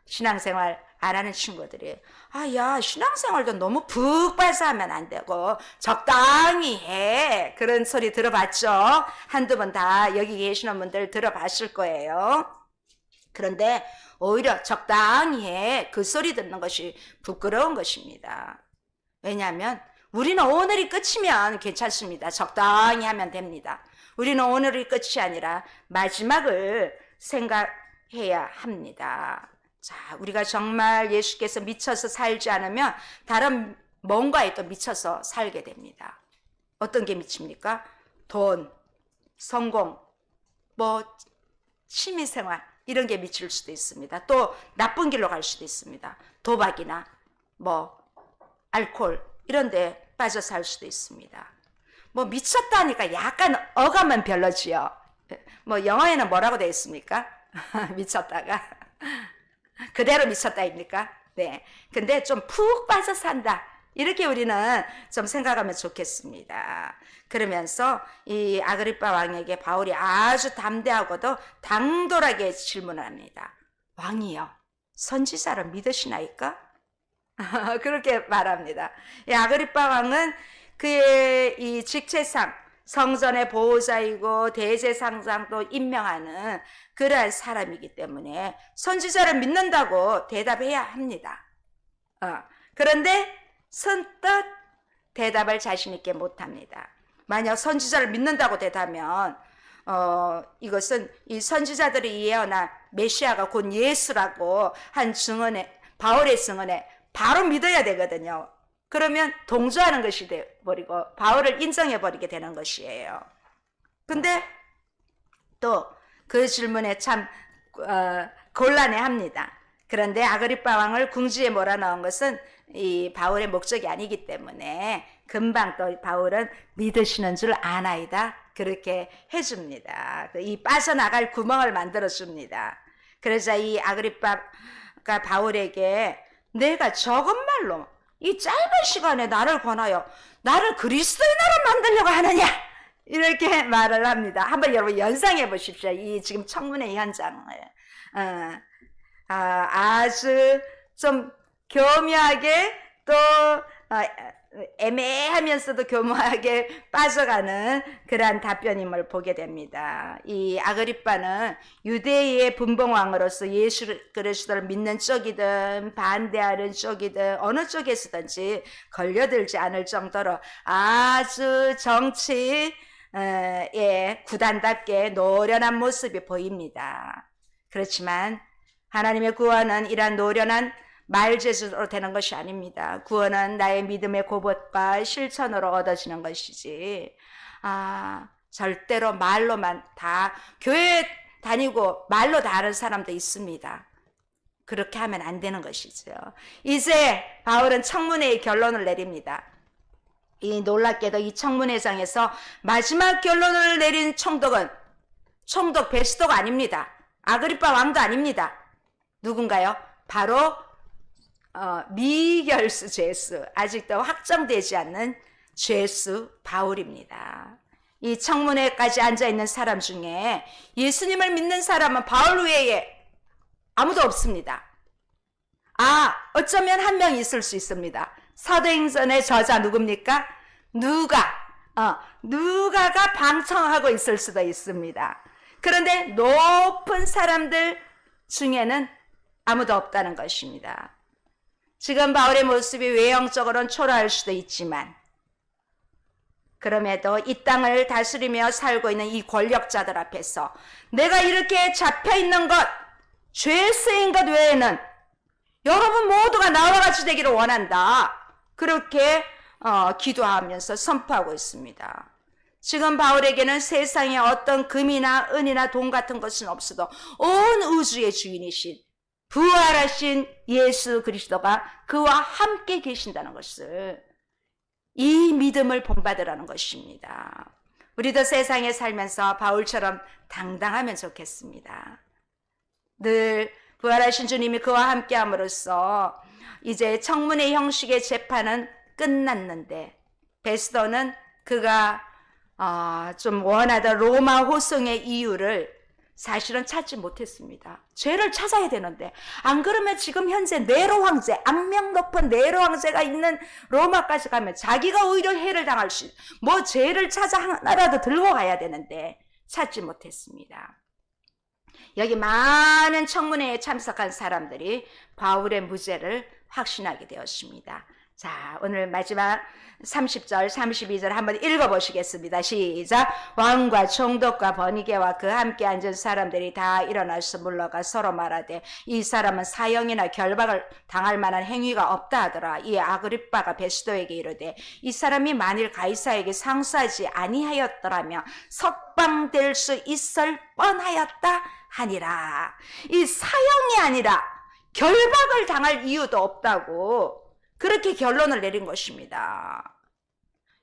신앙생활 안 하는 친구들이 야, 신앙생활도 너무 푹 빠져 하면 안 되고 적당히 해, 그런 소리 들어봤죠? 한두 번 다 여기 계시는 분들 들어봤을 거예요. 그런데 오히려 적당히 해, 그 소리 듣는 것이 부끄러운 것입니다. 왜냐하면 우리는 오늘이 끝이면 괜찮습니다. 적당히 하면 됩니다. 우리는 오늘이 끝이 아니라 마지막을 생각해야 합니다. 자, 우리가 정말 예수께서 미쳐서 살지 않으면 다른 뭔가에 또 미쳐서 살게 됩니다. 어떤 게 미칩니까? 돈, 성공, 취미생활, 이런 게 미칠 수도 있습니다. 또 나쁜 길로 갈 수도 있습니다. 도박이나 알코올 이런 데 빠져 살 수도 있습니다. 미쳤다니까 약간 어감은 별로지요. 영어에는 뭐라고 되어 있습니까? 미쳤다가 그대로 미쳤다입니까? 네. 근데 좀 푹 빠져 산다, 이렇게 우리는 좀 생각하면 좋겠습니다. 그러면서 이 아그리파 왕에게 바울이 아주 담대하고도 당돌하게 질문을 합니다. 왕이요, 선지자를 믿으시나이까? 그렇게 말합니다. 이 아그리파 왕은 그의 이 직책상 성전의 보호자이고 대제사장도 임명하는 그러한 사람이기 때문에 선지자를 믿는다고 대답해야 합니다. 그런데 선뜻 대답을 자신 있게 못합니다. 만약 선지자를 믿는다고 대답하면 이것은 이 선지자들이 예언한 메시아가 곧 예수라고 한 증언에, 바울의 증언에 바로 믿어야 되거든요. 그러면 동조하는 것이 되어버리고 바울을 인정해버리게 되는 것이에요. 근데 또 그 질문에 참 곤란해합니다. 그런데 아그리파 왕을 궁지에 몰아넣은 것은 이 바울의 목적이 아니기 때문에 금방 또 바울은 믿으시는 줄 아나이다, 그렇게 해줍니다. 이 빠져나갈 구멍을 만들어줍니다. 그러자 이 아그리파가 바울에게 내가 적은 말로 이 짧은 시간에 나를 권하여 나를 그리스도인으로 만들려고 하느냐, 이렇게 말을 합니다. 한번 여러분 연상해 보십시오. 이 지금 청문회 현장을. 아주 좀 교묘하게 또 애매하면서도 교묘하게 빠져가는 그러한 답변임을 보게 됩니다. 이 아그리파는 유대의 분봉왕으로서 예수 그리스도를 믿는 쪽이든 반대하는 쪽이든 어느 쪽에서든지 걸려들지 않을 정도로 아주 정치에 구단답게 노련한 모습이 보입니다. 그렇지만 하나님의 구원은 이러한 노련한 말재주로 되는 것이 아닙니다. 구원은 나의 믿음의 고백과 실천으로 얻어지는 것이지 절대로 말로만 다 교회 다니고 말로 다 아는 사람도 있습니다. 그렇게 하면 안 되는 것이죠. 이제 바울은 청문회의 결론을 내립니다. 이 놀랍게도 이 청문회장에서 마지막 결론을 내린 총독은 총독 베스도가 아닙니다. 아그리파 왕도 아닙니다. 누군가요? 바로 미결수 죄수, 아직도 확정되지 않는 죄수 바울입니다. 이 청문회까지 앉아있는 사람 중에 예수님을 믿는 사람은 바울 외에 아무도 없습니다. 어쩌면 한 명 있을 수 있습니다. 사도행전의 저자 누굽니까? 누가가 방청하고 있을 수도 있습니다. 그런데 높은 사람들 중에는 아무도 없다는 것입니다. 지금 바울의 모습이 외형적으로는 초라할 수도 있지만 그럼에도 이 땅을 다스리며 살고 있는 이 권력자들 앞에서 내가 이렇게 잡혀있는 것, 죄 쓰인 것 외에는 여러분 모두가 나와 같이 되기를 원한다. 그렇게 기도하면서 선포하고 있습니다. 지금 바울에게는 세상에 어떤 금이나 은이나 돈 같은 것은 없어도 온 우주의 주인이신 부활하신 예수 그리스도가 그와 함께 계신다는 것을, 이 믿음을 본받으라는 것입니다. 우리도 세상에 살면서 바울처럼 당당하면 좋겠습니다. 늘 부활하신 주님이 그와 함께 함으로써 이제 청문회 형식의 재판은 끝났는데 베스도는 그가 좀 원하던 로마 호송의 이유를 사실은 찾지 못했습니다. 죄를 찾아야 되는데 안 그러면 지금 현재 네로 황제, 악명 높은 네로 황제가 있는 로마까지 가면 자기가 오히려 해를 당할 수, 죄를 찾아 하나라도 들고 가야 되는데 찾지 못했습니다. 여기 많은 청문회에 참석한 사람들이 바울의 무죄를 확신하게 되었습니다. 자, 오늘 마지막 30절, 32절 한번 읽어보시겠습니다. 시작. 왕과 총독과 버니게와 그 함께 앉은 사람들이 다 일어나서 물러가 서로 말하되 이 사람은 사형이나 결박을 당할 만한 행위가 없다 하더라. 이 아그리빠가 베스도에게 이르되 이 사람이 만일 가이사에게 상수하지 아니하였더라면 석방될 수 있을 뻔하였다 하니라. 이 사형이 아니라 결박을 당할 이유도 없다고 그렇게 결론을 내린 것입니다.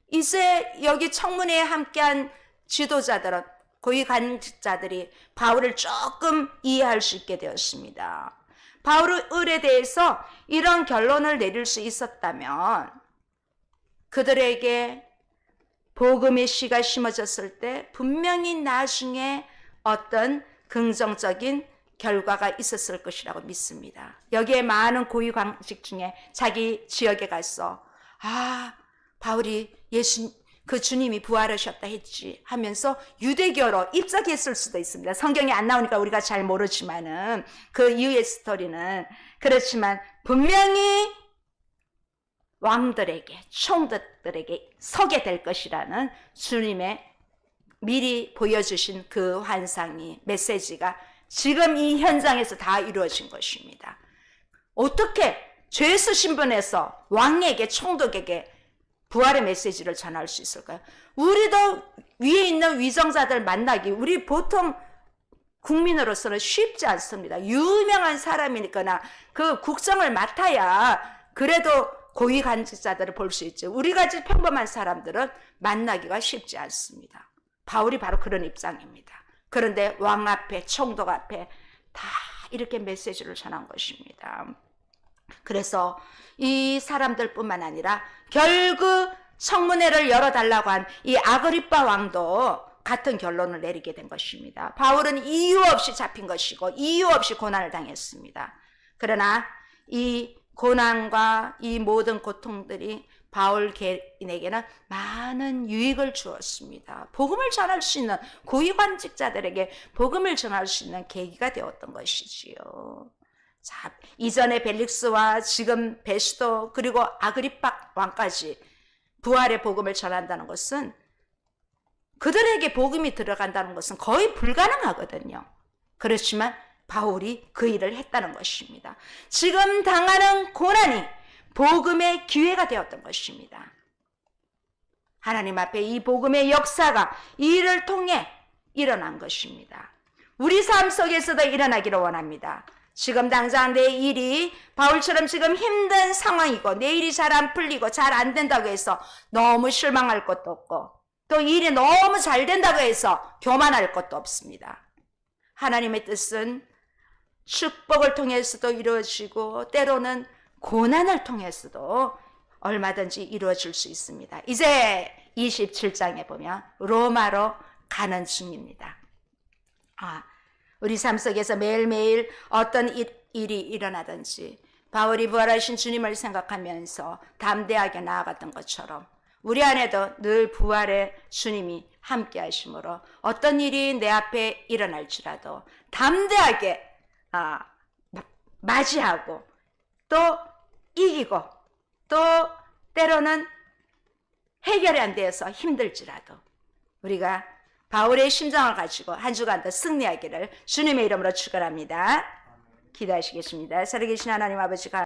이제 여기 청문회에 함께한 지도자들은, 고위 관직자들이 바울을 조금 이해할 수 있게 되었습니다. 바울의 대해서 이런 결론을 내릴 수 있었다면 그들에게 복음의 씨가 심어졌을 때 분명히 나중에 어떤 긍정적인 결과가 있었을 것이라고 믿습니다. 여기에 많은 고위 관직 중에 자기 지역에 가서 바울이 그 주님이 부활하셨다 했지 하면서 유대교로 입적했을 수도 있습니다. 성경에 안 나오니까 우리가 잘 모르지만은 그 이후의 스토리는, 그렇지만 분명히 왕들에게, 총독들에게 서게 될 것이라는 주님의 미리 보여주신 그 환상이, 메시지가 지금 이 현장에서 다 이루어진 것입니다. 어떻게 죄수 신분에서 왕에게, 총독에게 부활의 메시지를 전할 수 있을까요? 우리도 위에 있는 위정자들 만나기, 우리 보통 국민으로서는 쉽지 않습니다. 유명한 사람이니까 그 국정을 맡아야 그래도 고위 관직자들을 볼 수 있죠. 우리같이 평범한 사람들은 만나기가 쉽지 않습니다. 바울이 바로 그런 입장입니다. 그런데 왕 앞에, 총독 앞에 다 이렇게 메시지를 전한 것입니다. 그래서 이 사람들뿐만 아니라 결국 청문회를 열어달라고 한 이 아그리빠 왕도 같은 결론을 내리게 된 것입니다. 바울은 이유 없이 잡힌 것이고 이유 없이 고난을 당했습니다. 그러나 이 고난과 이 모든 고통들이 바울 개인에게는 많은 유익을 주었습니다. 복음을 전할 수 있는, 고위관직자들에게 복음을 전할 수 있는 계기가 되었던 것이지요. 자, 이전에 벨릭스와 지금 베스도 그리고 아그리빠 왕까지 부활의 복음을 전한다는 것은, 그들에게 복음이 들어간다는 것은 거의 불가능하거든요. 그렇지만 바울이 그 일을 했다는 것입니다. 지금 당하는 고난이 복음의 기회가 되었던 것입니다. 하나님 앞에 이 복음의 역사가 이 일을 통해 일어난 것입니다. 우리 삶 속에서도 일어나기를 원합니다. 지금 당장 내 일이 바울처럼 지금 힘든 상황이고 내 일이 잘 안 풀리고 잘 안 된다고 해서 너무 실망할 것도 없고 또 일이 너무 잘 된다고 해서 교만할 것도 없습니다. 하나님의 뜻은 축복을 통해서도 이루어지고 때로는 고난을 통해서도 얼마든지 이루어질 수 있습니다. 이제 27장에 보면 로마로 가는 중입니다. 우리 삶 속에서 매일매일 어떤 일이 일어나든지 바울이 부활하신 주님을 생각하면서 담대하게 나아갔던 것처럼 우리 안에도 늘 부활의 주님이 함께 하심으로 어떤 일이 내 앞에 일어날지라도 담대하게 맞이하고 또 이기고 또 때로는 해결이 안 되어서 힘들지라도 우리가 바울의 심정을 가지고 한 주간 더 승리하기를 주님의 이름으로 축원합니다. 기도하시겠습니다. 살아계신 하나님 아버지